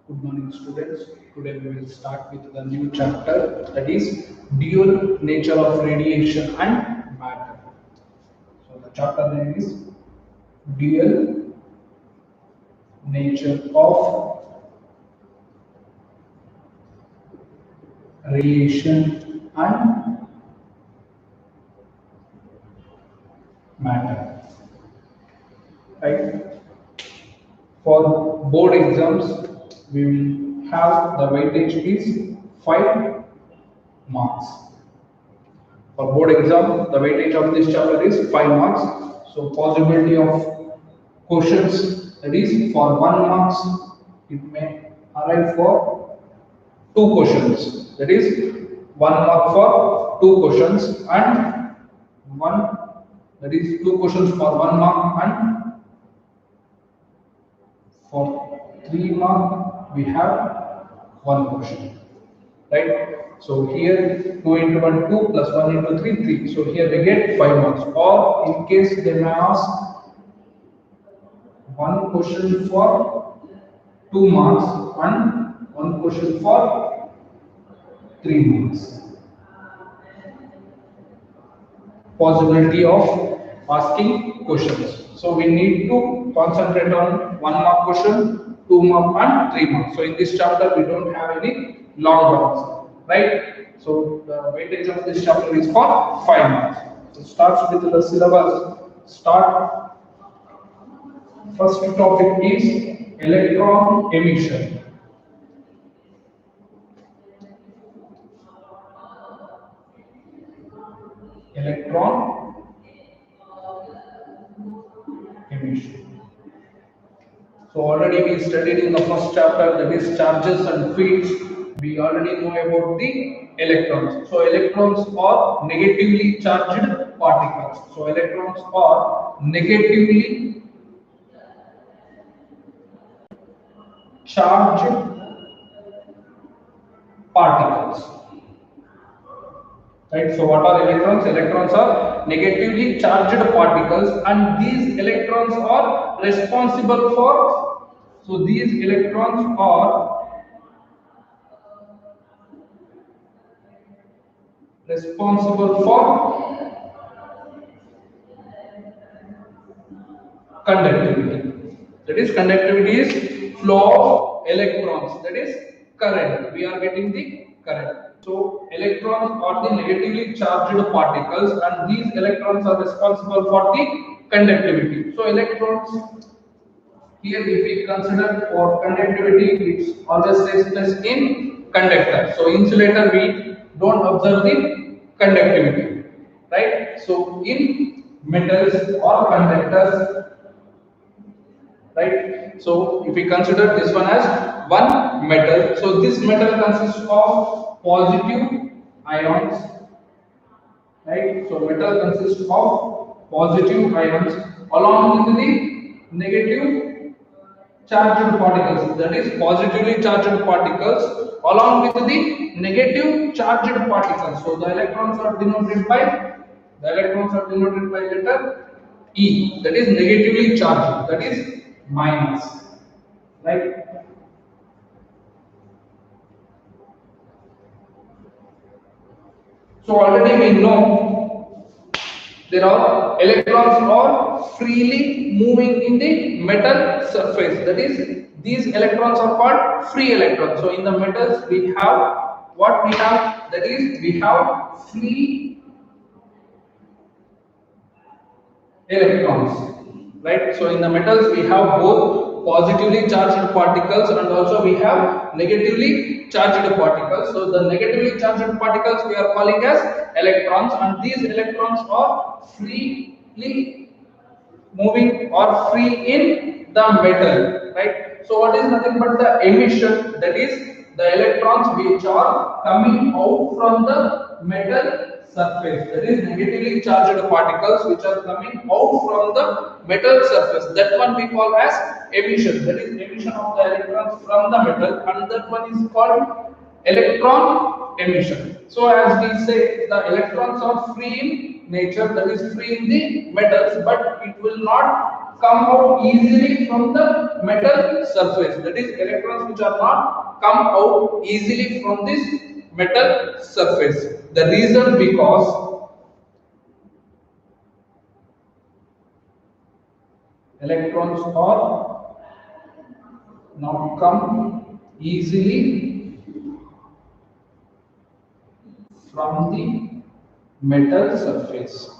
Good morning, students. Today we will start with the new chapter, that is dual nature of radiation and matter. So the chapter name is dual nature of radiation and matter. Right? For board exams, we will have the weightage is 5 marks. For board exam, the weightage of this chapter is 5 marks. So possibility of questions, that is for 1 marks, it may arrive for 2 questions. That is 1 mark for 2 questions and 1, that is 2 questions for 1 mark, and for 3 mark we have 1 question. Right? So here 2 into 1 2 plus 1 into 3 3. So here we get 5 marks. Or in case they may ask 1 question for 2 marks and 1 question for 3 marks. Possibility of asking questions. So we need to concentrate on 1 mark question, 2 mark and 3 marks. So in this chapter we don't have any long rounds, right? So the weightage of this chapter is for 5 marks. So starts with the syllabus. Start. First topic is electron emission. Electron emission. So already we studied in the first chapter, that is charges and fields. We already know about the electrons. So electrons are negatively charged particles. So electrons are negatively charged particles. Right? So what are electrons? Electrons are negatively charged particles, and these electrons are responsible for, so these electrons are responsible for conductivity. That is, conductivity is flow of electrons, that is current. We are getting the current. So electrons are the negatively charged particles, and these electrons are responsible for the conductivity. So electrons, here if we consider for conductivity, it's always takes place in conductor. So insulator, we don't observe the conductivity, right? So in metals or conductors, right? So if we consider this one as one metal, so this metal consists of positive ions, right? So metal consists of positive ions along with the negative charged particles, that is positively charged particles along with the negative charged particles. So the electrons are denoted by letter E, that is negatively charged, that is minus, right? So already we know there are electrons are freely moving in the metal surface, that is these electrons are called free electrons. So in the metals we have what we have, that is we have free electrons, right? So in the metals we have both positively charged particles and also we have negatively charged particles. So the negatively charged particles we are calling as electrons, and these electrons are freely moving or free in the metal, right? So what is nothing but the emission, that is the electrons which are coming out from the metal surface, that is negatively charged particles which are coming out from the metal surface, that one we call as emission, that is emission of the electrons from the metal, and that one is called electron emission. So as we say, the electrons are free in nature, that is free in the metals, but it will not come out easily from the metal surface. That is, electrons which are not come out easily from this metal surface. The reason because electrons are not come easily from the metal surface.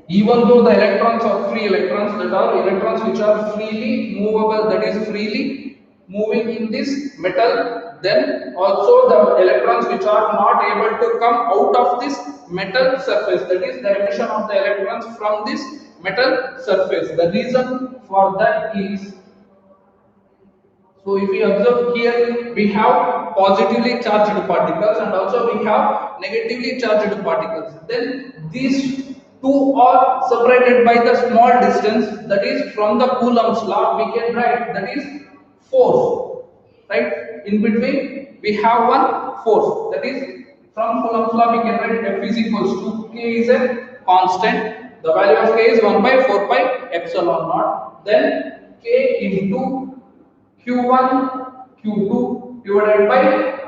Even though the electrons are free electrons, that are electrons which are freely movable, that is freely moving in this metal, then also the electrons which are not able to come out of this metal surface, that is the emission of the electrons from this metal surface. The reason for that is, so if we observe here, we have positively charged particles and also we have negatively charged particles. Then these two are separated by the small distance, that is from the Coulomb's law we can write, that is force, right? In between we have one force, that is from Coulomb's law we can write F is equals to K is a constant, the value of K is 1 by 4 pi epsilon naught, then K into Q1, Q2 divided by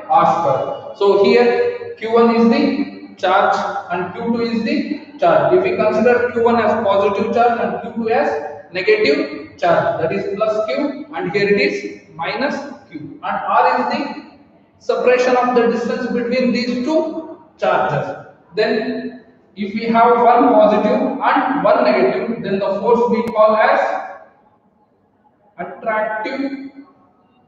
R square. So here Q1 is the charge and Q2 is the charge. If we consider Q1 as positive charge and Q2 as negative charge, that is plus Q, and here it is minus Q. And R is the separation of the distance between these two charges. Then if we have one positive and one negative, then the force we call as attractive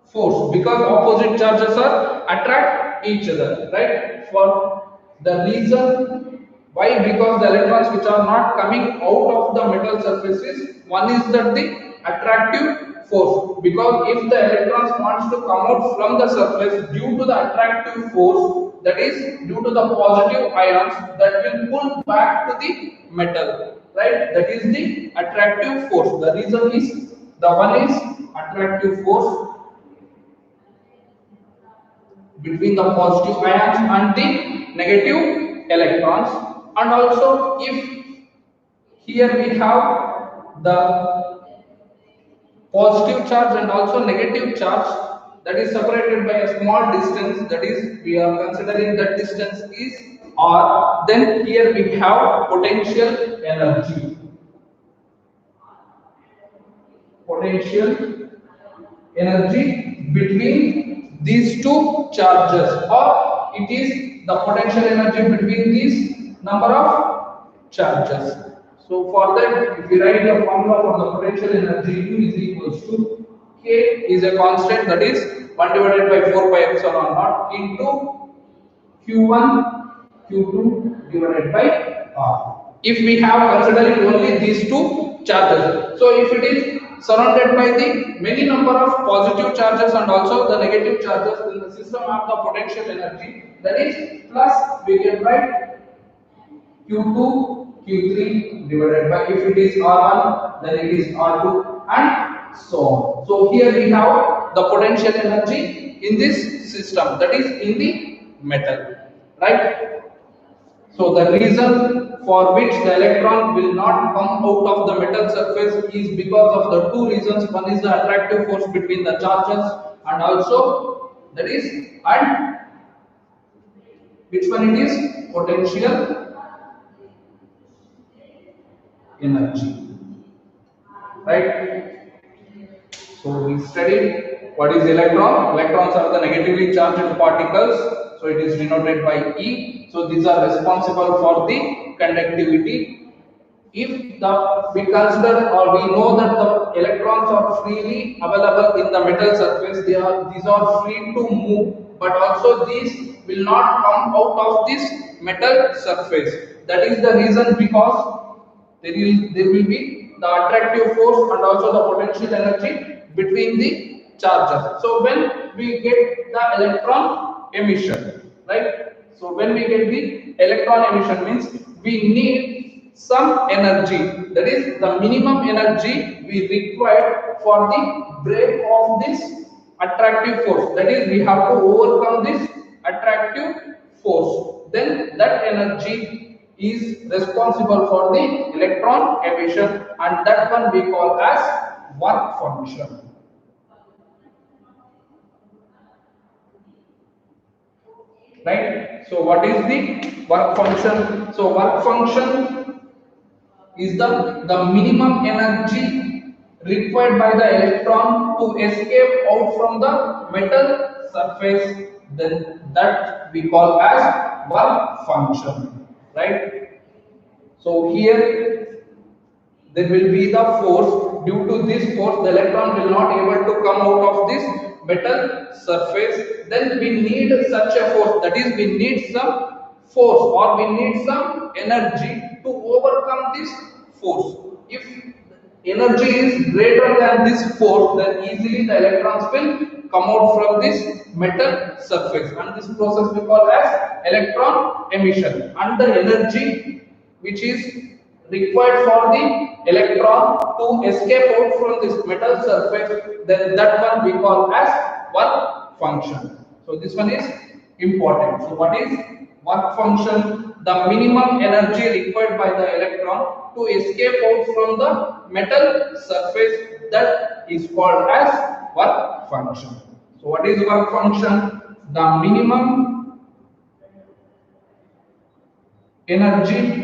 force, because opposite charges are attract each other, right? For the reason why, because the electrons which are not coming out of the metal surfaces, one is that the attractive force, because if the electrons wants to come out from the surface, due to the attractive force, that is due to the positive ions that will pull back to the metal, right? That is the attractive force. The reason is, the one is attractive force between the positive ions and the negative electrons, and also if here we have the positive charge and also negative charge that is separated by a small distance, that is we are considering that distance is r, then here we have potential energy. Potential energy between these two charges, or it is the potential energy between these number of charges. So for that, if we write the formula for the potential energy, U is equals to K is a constant, that is 1 divided by 4 pi epsilon naught into Q1 Q2 divided by R. If we have considering only these two charges, so if it is surrounded by the many number of positive charges and also the negative charges, then the system have the potential energy, that is plus we can write Q2 Q3 divided by, if it is R1 then it is R2 and so on. So here we have the potential energy in this system, that is in the metal, right? So the reason for which the electron will not come out of the metal surface is because of the two reasons. One is the attractive force between the charges, and also that is, and which one it is? Potential energy, right? So we studied what is electron. Electrons are the negatively charged particles, so it is denoted by E. So these are responsible for the conductivity. If we consider or we know that the electrons are freely available in the metal surface, these are free to move, but also these will not come out of this metal surface. That is the reason, because there will be the attractive force and also the potential energy between the charges. So when we get the electron emission, right? So when we get the electron emission means we need some energy, that is the minimum energy we require for the break of this attractive force, that is we have to overcome this attractive force. Then that energy is responsible for the electron emission, and that one we call as work function. Right? So what is the work function? So work function is the minimum energy required by the electron to escape out from the metal surface, then that we call as work function. Right? So here there will be the force. Due to this force, the electron will not able to come out of this metal surface. Then we need such a force, that is we need some force or we need some energy to overcome this force. If energy is greater than this force, then easily the electrons will come out from this metal surface, and this process we call as electron emission. And the energy which is required for the electron to escape out from this metal surface, then that one we call as work function. So this one is important. So what is work function? The minimum energy required by the electron to escape out from the metal surface, that is called as work function. So what is work function? The minimum energy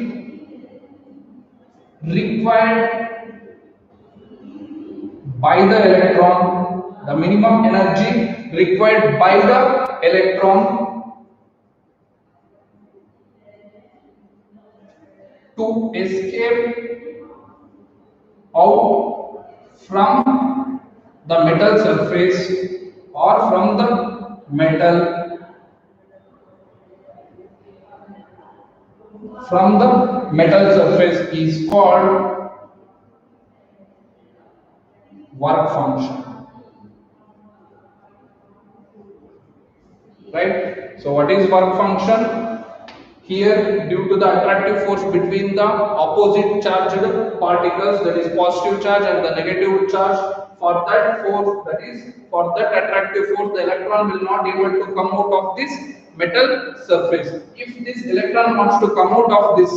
required by the electron, the minimum energy required by the electron to escape out from the metal surface or from the metal surface is called work function. Right? So what is work function? Here, due to the attractive force between the opposite charged particles, that is positive charge and the negative charge, for that force, that is for that attractive force, the electron will not able to come out of this metal surface. If this electron wants to come out of this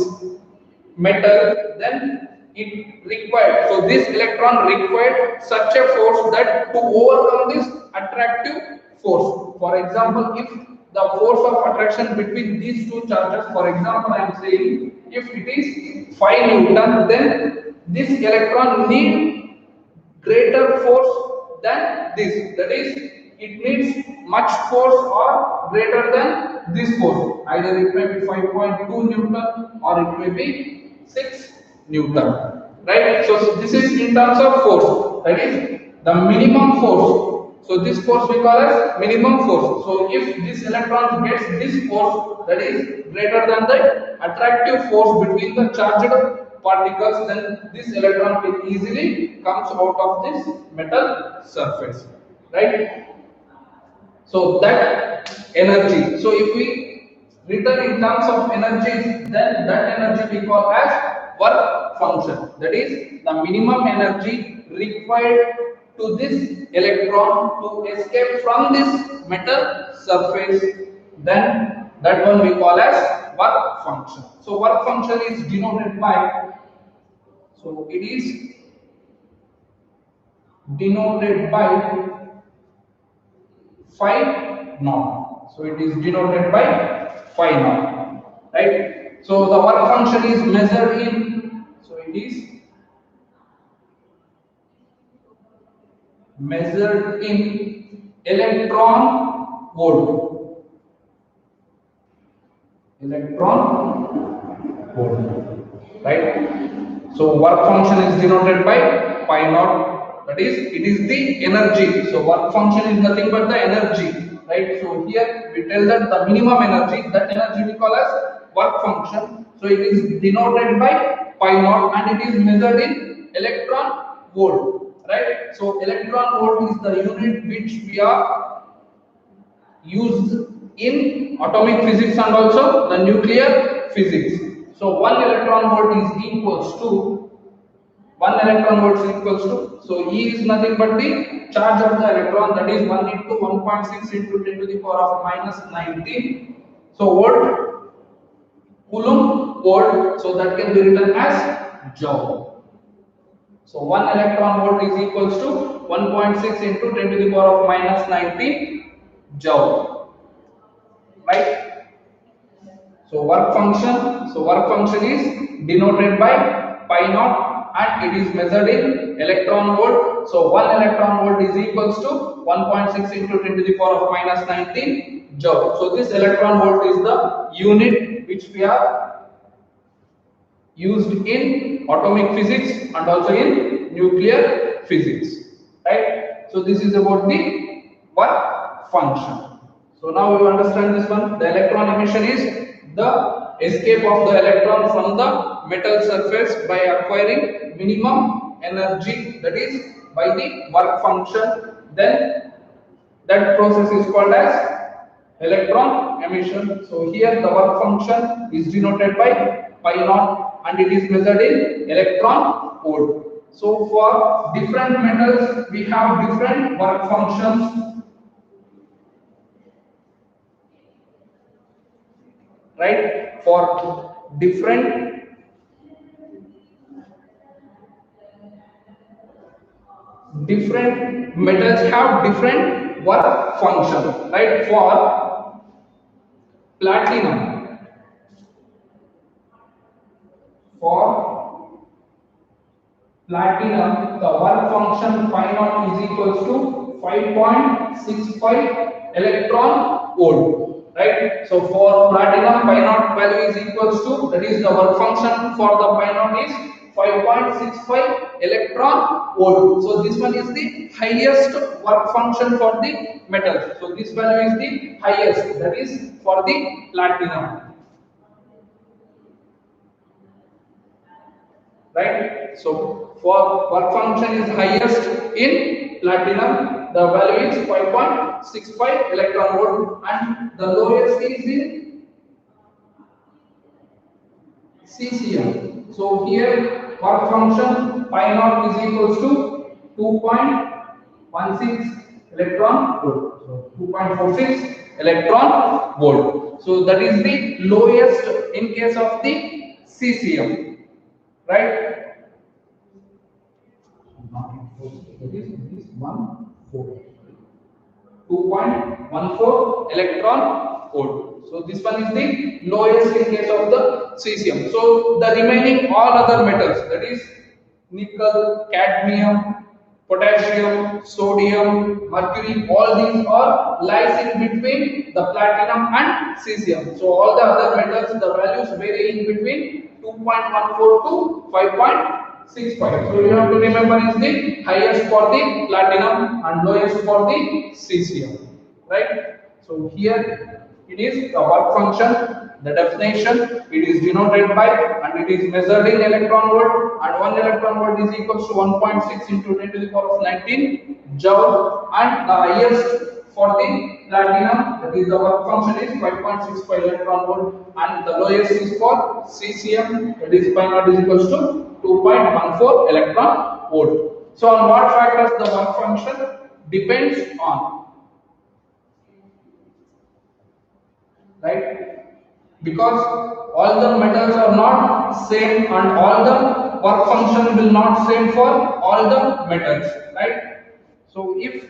metal, then it required, so this electron required such a force that to overcome this attractive force. For example, if the force of attraction between these two charges, for example, I am saying if it is 5 Newton, then this electron need greater force than this, that is it needs much force or greater than this force. Either it may be 5.2 Newton or it may be 6 Newton. Right? So this is in terms of force, that is the minimum force. So this force we call as minimum force. So if this electron gets this force that is greater than the attractive force between the charged particles, then this electron can easily comes out of this metal surface. Right? So that energy. So if we written in terms of energy, then that energy we call as work function. That is the minimum energy required to this electron to escape from this metal surface, then that one we call as work function. So work function is denoted by, so it is denoted by phi naught. So it is denoted by phi naught. Right? So the work function is measured in, so it is measured in electron volt. Electron volt. Right? So work function is denoted by pi naught. That is, it is the energy. So work function is nothing but the energy. Right? So here we tell that the minimum energy, that energy we call as work function. So it is denoted by pi naught and it is measured in electron volt. Right? So electron volt is the unit which we are used in atomic physics and also the nuclear physics. So 1 electron volt is equals to, 1 electron volt is equals to, so E is nothing but the charge of the electron, that is 1 into 1.6 into 10 to the power of minus 19. So volt, coulomb volt, so that can be written as joule. So 1 electron volt is equals to 1.6 into 10 to the power of minus 19 joule, right? So work function is denoted by pi naught and it is measured in electron volt. So 1 electron volt is equals to 1.6 into 10 to the power of minus 19 joule. So this electron volt is the unit which we have used in atomic physics and also in nuclear physics, right? So this is about the work function. So now you understand this one. The electron emission is the escape of the electron from the metal surface by acquiring minimum energy, that is by the work function. Then that process is called as electron emission. So here the work function is denoted by pi naught and it is measured in electron volt. So for different metals we have different work functions, right? For different metals have different work function, right? For platinum, the work function phi naught is equals to 5.65 electron volt, right? So for platinum pi naught value is equals to, that is the work function for the pi naught is 5.65 electron volt. So this one is the highest work function for the metal. So this value is the highest, that is for the platinum, right? So for work function is highest in platinum, the value is 5.65 electron volt, and the lowest is in cesium. So here work function pi naught is equals to 2.16 electron volt. So 2.46 electron volt. So that is the lowest in case of the cesium, right? It is 2.14 electron volt. So this one is the lowest in case of the cesium. So the remaining all other metals, that is nickel, cadmium, potassium, sodium, mercury, all these are lies in between the platinum and cesium. So all the other metals, the values vary in between 2.14 to 5.65. So you have to remember is the highest for the platinum and lowest for the cesium, right? So here it is the work function, the definition, it is denoted by and it is measured in electron volt, and 1 electron volt is equals to 1.6 into 10 to the power of 19 joule, and the highest for the platinum, that is the work function is 5.65 electron volt, and the lowest is for cesium, that is pi naught is equals to 2.14 electron volt. So on what factors the work function depends on, right? Because all the metals are not same and all the work function will not same for all the metals, right? So if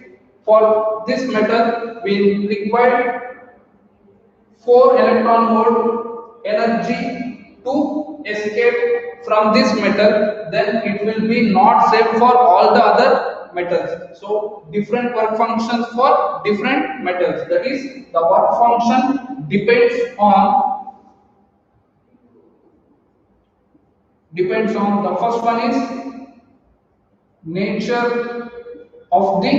for this metal we require 4 electron volt energy to escape from this metal, then it will be not same for all the other metals. So different work functions for different metals, that is the work function depends on the first one is nature of the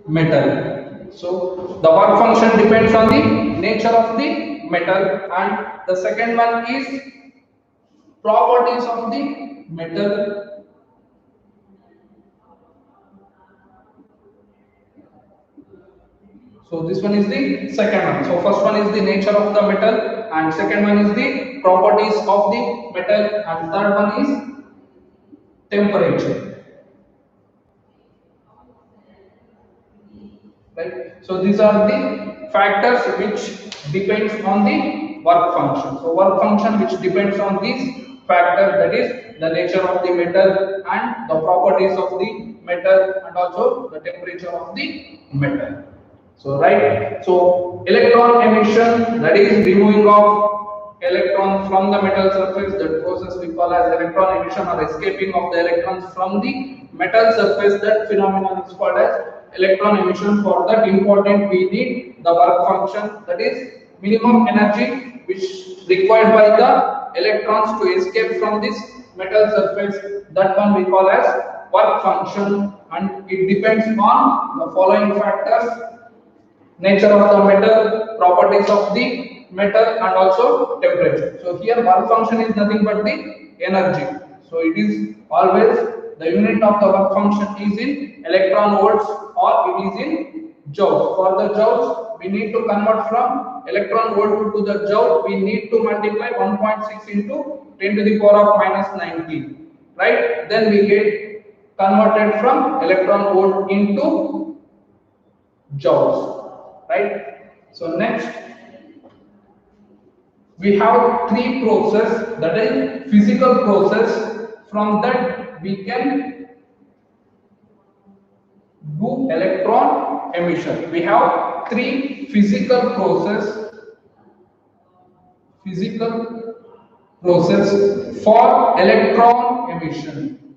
metal. So the work function depends on the nature of the metal, and the second one is properties of the metal. So this one is the second one. So first one is the nature of the metal, and second one is the properties of the metal, and third one is temperature, right? So these are the factors which depends on the work function. So work function which depends on these factors, that is the nature of the metal and the properties of the metal and also the temperature of the metal. So right, so electron emission, that is removing of electron from the metal surface, that process we call as electron emission, or escaping of the electrons from the metal surface, that phenomenon is called as electron emission. For that important we need the work function, that is minimum energy which required by the electrons to escape from this metal surface, that one we call as work function, and it depends on the following factors: nature of the metal, properties of the metal and also temperature. So here work function is nothing but the energy. So it is always the unit of the work function is in electron volts or it is in joules. For the joules we need to convert from electron volt to the joule, we need to multiply 1.6 into 10 to the power of minus 19, right? Then we get converted from electron volt into joules, right? So next we have three process, that is physical process. From that we can do electron emission. We have three physical process for electron emission.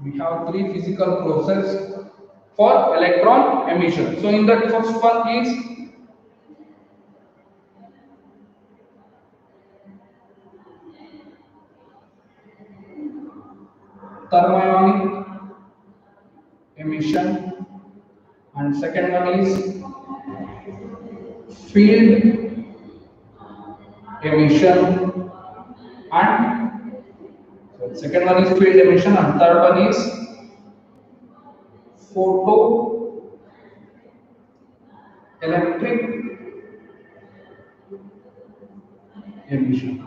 We have three physical process for electron emission. So in that first one is thermionic emission, and second one is field emission, and so second one is field emission and third one is photoelectric emission,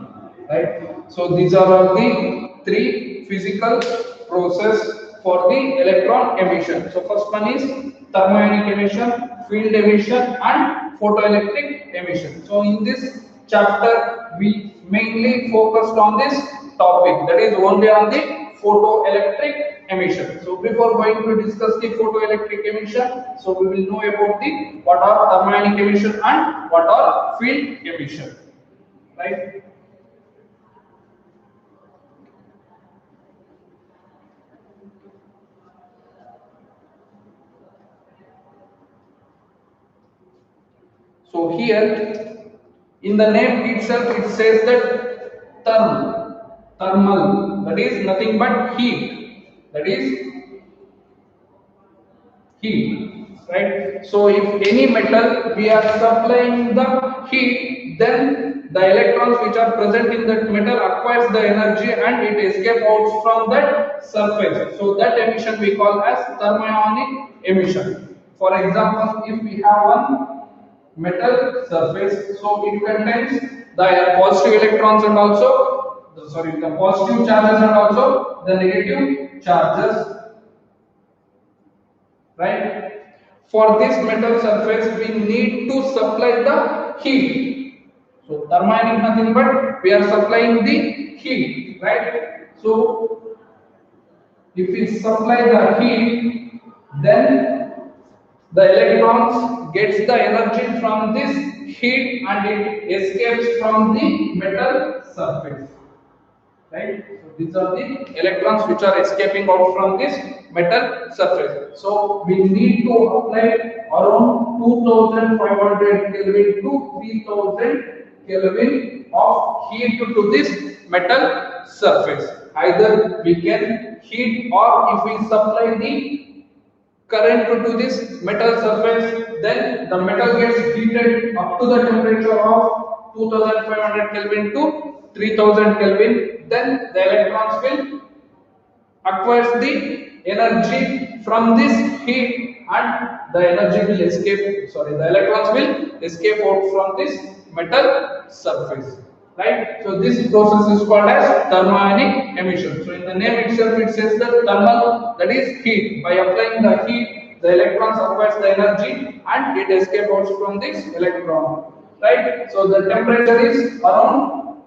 right? So these are all the three physical process for the electron emission. So first one is thermionic emission, field emission and photoelectric emission. So in this chapter we mainly focused on this topic, that is only on the photoelectric emission. So before going to discuss the photoelectric emission, so we will know about the what are thermionic emission and what are field emission, right? So here in the name itself it says that thermal, that is nothing but heat, that is heat, right? So if any metal we are supplying the heat, then the electrons which are present in that metal acquires the energy and it escapes out from that surface. So that emission we call as thermionic emission. For example, if we have one metal surface, so it contains the positive electrons and also the positive charges and also the negative charges, right? For this metal surface we need to supply the heat. So thermionic nothing but we are supplying the heat, right? So if we supply the heat, then the electrons gets the energy from this heat and it escapes from the metal surface, right? So these are the electrons which are escaping out from this metal surface. So we need to apply around 2500 Kelvin to 3000 Kelvin of heat to this metal surface. Either we can heat, or if we supply the current to this metal surface, then the metal gets heated up to the temperature of 2500 Kelvin to 3000 Kelvin. Then the electrons will acquire the energy from this heat and the energy will escape, the electrons will escape out from this metal surface, right? So this process is called as thermionic emission. So in the name itself it says that thermal, that is heat. By applying the heat the electrons acquires the energy and it escapes out from this electron, right? So the temperature is around,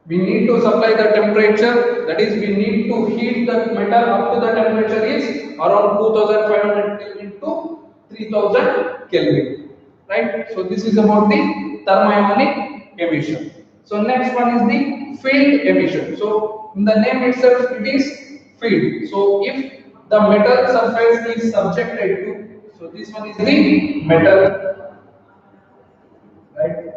we need to supply the temperature, that is we need to heat the metal up to the temperature is around 2500 Kelvin to 3000 Kelvin, right? So this is about the thermionic emission. So next one is the field emission. So in the name itself it is field. So if the metal surface is subjected to, so this one is the metal, right?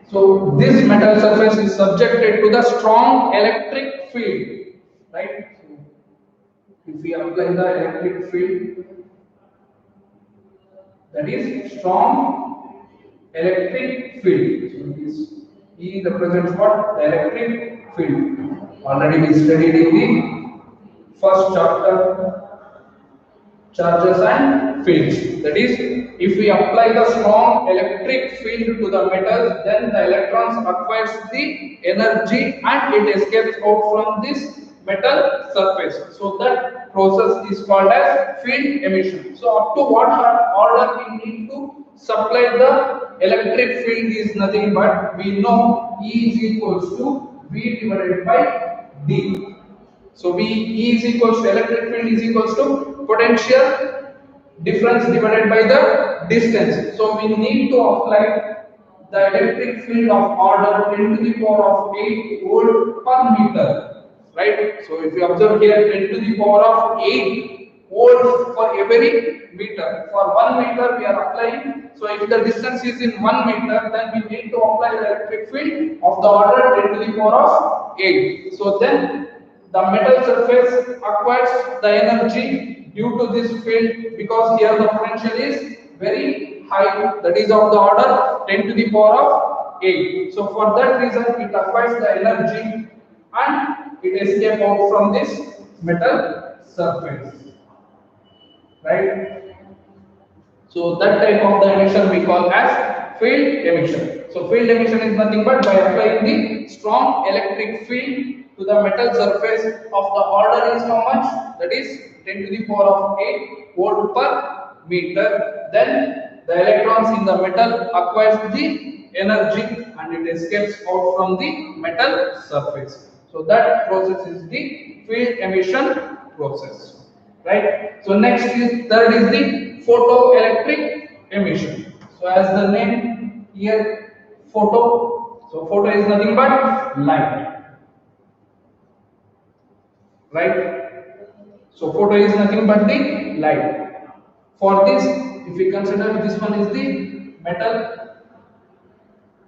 So this metal surface is subjected to the strong electric field, right? So if we apply the electric field, that is strong electric field. So this E represents what? The electric field. Already we studied in the first chapter, charges and fields. That is, if we apply the strong electric field to the metals, then the electrons acquires the energy and it escapes out from this metal surface. So that process is called as field emission. So up to what order we need to supply the electric field is nothing but we know E is equals to V divided by D. So V E is equals to electric field is equals to potential difference divided by the distance. So we need to apply the electric field of order 10 to the power of 8 volt per meter, right? So if you observe here 10 to the power of 8 volts for every meter. For 1 meter we are applying. So if the distance is in 1 meter, then we need to apply the electric field of the order 10 to the power of 8. So then the metal surface acquires the energy due to this field because here the potential is very high, that is of the order 10 to the power of 8. So for that reason it acquires the energy and it escapes out from this metal surface, right? So that type of the emission we call as field emission. So field emission is nothing but by applying the strong electric field to the metal surface of the order is how much? That is 10 to the power of 8 volt per meter. Then the electrons in the metal acquires the energy and it escapes out from the metal surface. So that process is the field emission process, right? So next is third is the photoelectric emission. So as the name here, photo. So photo is nothing but light, right? So photo is nothing but the light. For this, if we consider this one is the metal.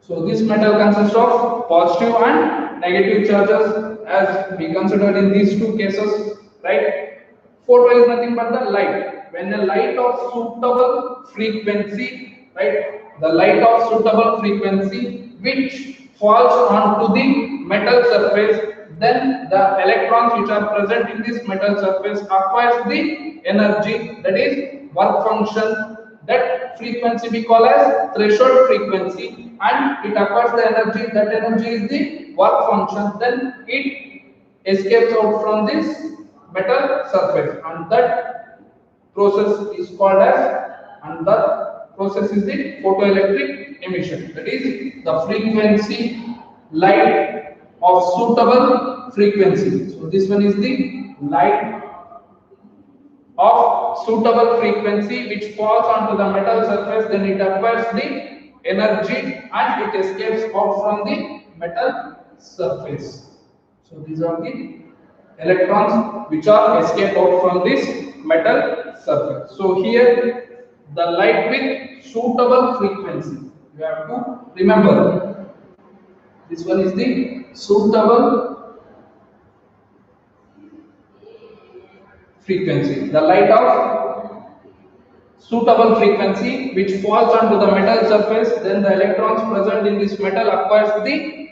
So this metal consists of positive and negative charges as we considered in these two cases, right? Photo is nothing but the light. When a light of suitable frequency, right? The light of suitable frequency which falls onto the metal surface, then the electrons which are present in this metal surface acquires the energy, that is work function. That frequency we call as threshold frequency and it acquires the energy. That energy is the work function. Then it escapes out from this metal surface and that process is called as, and that process is the photoelectric emission. That is the frequency light of suitable frequency. So this one is the light of suitable frequency which falls onto the metal surface, then it acquires the energy and it escapes out from the metal surface. So these are the electrons which are escape out from this metal surface. So here the light with suitable frequency, you have to remember this one is the suitable frequency. The light of suitable frequency which falls onto the metal surface, then the electrons present in this metal acquires the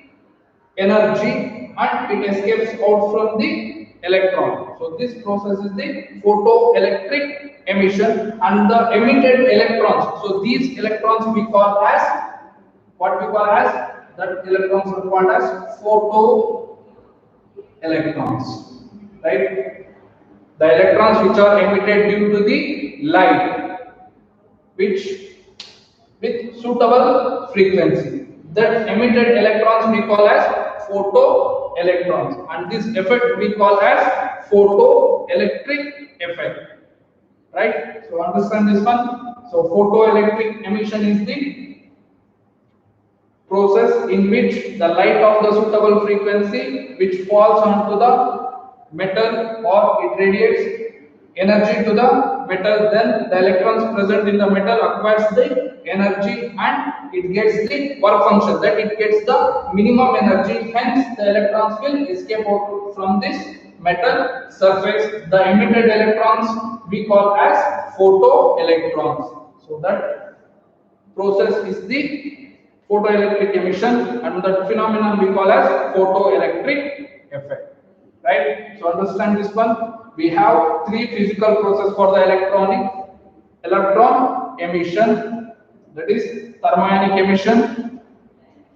energy and it escapes out from the electron. So this process is the photoelectric emission and the emitted electrons. So these electrons we call as what we call as That electrons are called as photoelectrons, right? The electrons which are emitted due to the light, which with suitable frequency. That emitted electrons we call as photoelectrons, and this effect we call as photoelectric effect. Right? So understand this one. So photoelectric emission is the process in which the light of the suitable frequency which falls onto the metal, or it radiates energy to the metal, then the electrons present in the metal acquires the energy and it gets the work function, that it gets the minimum energy, hence the electrons will escape out from this metal surface. The emitted electrons we call as photoelectrons. So that process is the photoelectric emission, and that phenomenon we call as photoelectric effect. Right? So understand this one. We have three physical processes for the electron emission, that is thermionic emission,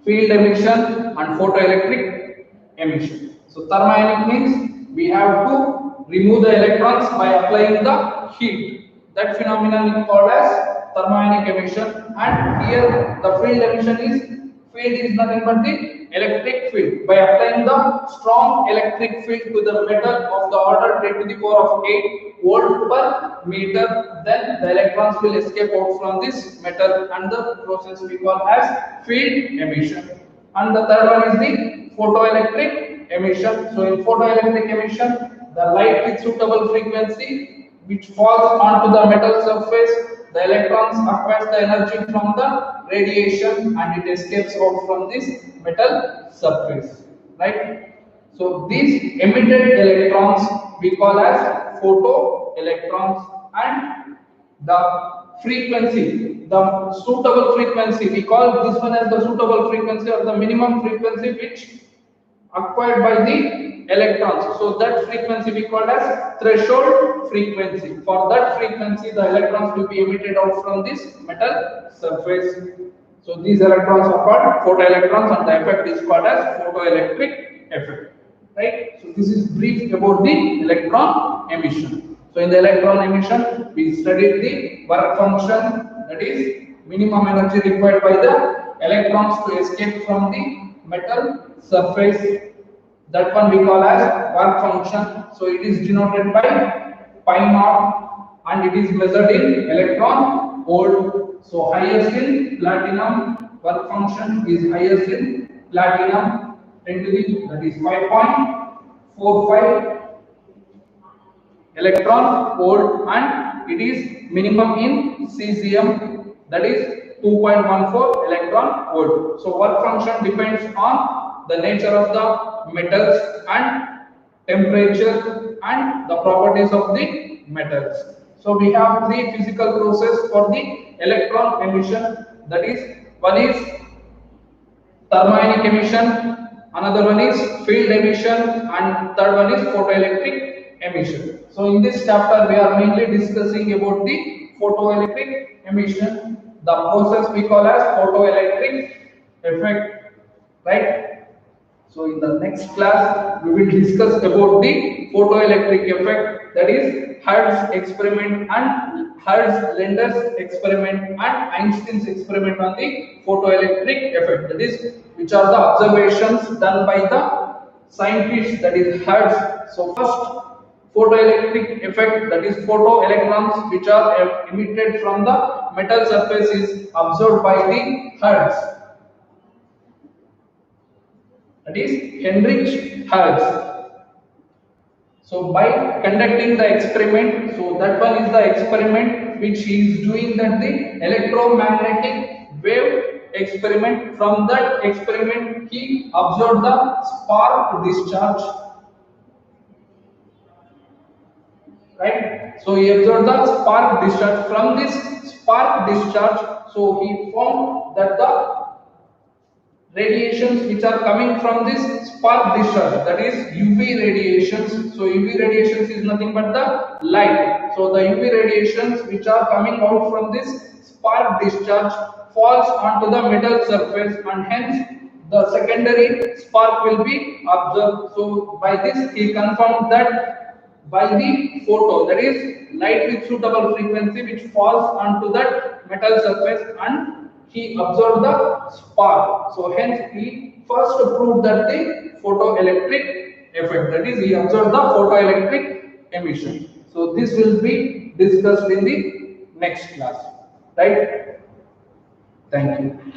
field emission, and photoelectric emission. So thermionic means we have to remove the electrons by applying the heat. That phenomenon is called as thermionic emission, and here the field emission is nothing but the electric field. By applying the strong electric field to the metal of the order 10 to the power of 8 volt per meter, then the electrons will escape out from this metal, and the process we call as field emission. And the third one is the photoelectric emission. So in photoelectric emission, the light with suitable frequency which falls onto the metal surface, the electrons acquires the energy from the radiation and it escapes out from this metal surface, right? So these emitted electrons we call as photoelectrons, and the frequency, the suitable frequency, we call this one as the suitable frequency or the minimum frequency which acquired by the electrons. So that frequency we call as threshold frequency. For that frequency, the electrons will be emitted out from this metal surface. So these electrons are called photoelectrons, and the effect is called as photoelectric effect. Right? So this is brief about the electron emission. So in the electron emission, we studied the work function, that is minimum energy required by the electrons to escape from the metal surface. That one we call as work function. So it is denoted by pi naught and it is measured in electron volt. So highest in platinum, work function is highest in platinum 10 to the, that is 5.45 electron volt, and it is minimum in cesium, that is 2.14 electron volt. So work function depends on the nature of the metals and temperature and the properties of the metals. So we have three physical processes for the electron emission, that is, one is thermionic emission, another one is field emission, and third one is photoelectric emission. So in this chapter we are mainly discussing about the photoelectric emission, the process we call as photoelectric effect, right? So in the next class we will discuss about the photoelectric effect, that is Hertz experiment and Hertz-Lander's experiment and Einstein's experiment on the photoelectric effect, that is which are the observations done by the scientists, that is Hertz. So first photoelectric effect, that is photoelectrons which are emitted from the metal surface is observed by the Hertz, that is Heinrich Hertz. So by conducting the experiment, so that one is the experiment which he is doing, that the electromagnetic wave experiment. From that experiment he observed the spark discharge, right? So he observed the spark discharge. From this spark discharge, so he found that the radiations which are coming from this spark discharge, that is UV radiations. So UV radiations is nothing but the light. So the UV radiations which are coming out from this spark discharge falls onto the metal surface, and hence the secondary spark will be observed. So by this he confirmed that by the photon, that is light with suitable frequency which falls onto that metal surface, and he observed the spark. So hence he first proved that the photoelectric effect, that is he observed the photoelectric emission. So this will be discussed in the next class, right? Thank you.